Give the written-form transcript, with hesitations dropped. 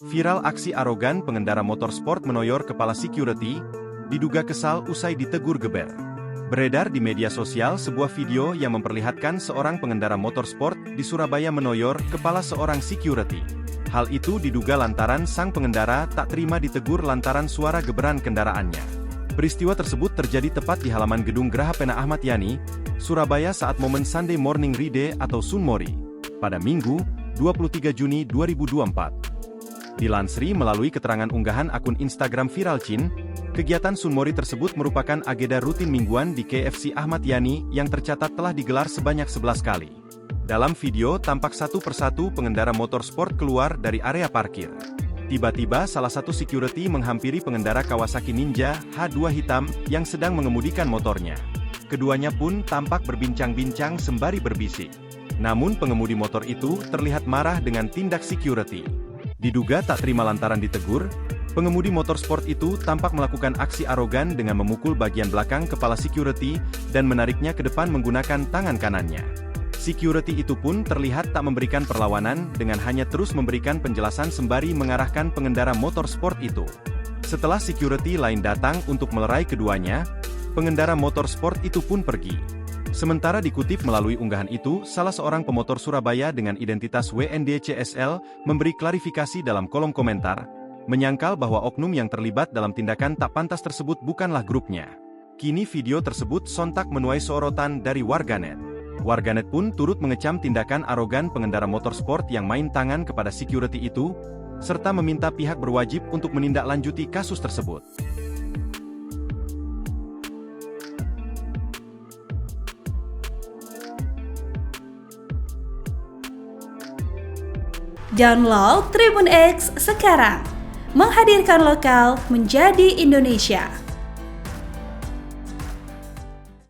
Viral aksi arogan pengendara motor sport menoyor kepala security, diduga kesal usai ditegur geber. Beredar di media sosial sebuah video yang memperlihatkan seorang pengendara motor sport di Surabaya menoyor kepala seorang security. Hal itu diduga lantaran sang pengendara tak terima ditegur lantaran suara geberan kendaraannya. Peristiwa tersebut terjadi tepat di halaman gedung Geraha Pena Ahmad Yani, Surabaya saat momen Sunday Morning Ride atau Sunmori, pada Minggu, 23 Juni 2024. Dilansri melalui keterangan unggahan akun Instagram Viral Chin, kegiatan Sunmori tersebut merupakan agenda rutin mingguan di KFC Ahmad Yani yang tercatat telah digelar sebanyak 11 kali. Dalam video tampak satu persatu pengendara motor sport keluar dari area parkir. Tiba-tiba salah satu security menghampiri pengendara Kawasaki Ninja H2 hitam yang sedang mengemudikan motornya. Keduanya pun tampak berbincang-bincang sembari berbisik. Namun pengemudi motor itu terlihat marah dengan tindak security. Diduga tak terima lantaran ditegur, pengemudi motor sport itu tampak melakukan aksi arogan dengan memukul bagian belakang kepala security dan menariknya ke depan menggunakan tangan kanannya. Security itu pun terlihat tak memberikan perlawanan dengan hanya terus memberikan penjelasan sembari mengarahkan pengendara motor sport itu. Setelah security lain datang untuk melerai keduanya, pengendara motor sport itu pun pergi. Sementara dikutip melalui unggahan itu, salah seorang pemotor Surabaya dengan identitas WNDCSL memberi klarifikasi dalam kolom komentar, menyangkal bahwa oknum yang terlibat dalam tindakan tak pantas tersebut bukanlah grupnya. Kini video tersebut sontak menuai sorotan dari warganet. Warganet pun turut mengecam tindakan arogan pengendara motor sport yang main tangan kepada security itu, serta meminta pihak berwajib untuk menindaklanjuti kasus tersebut. Download Tribun X sekarang, menghadirkan lokal menjadi Indonesia.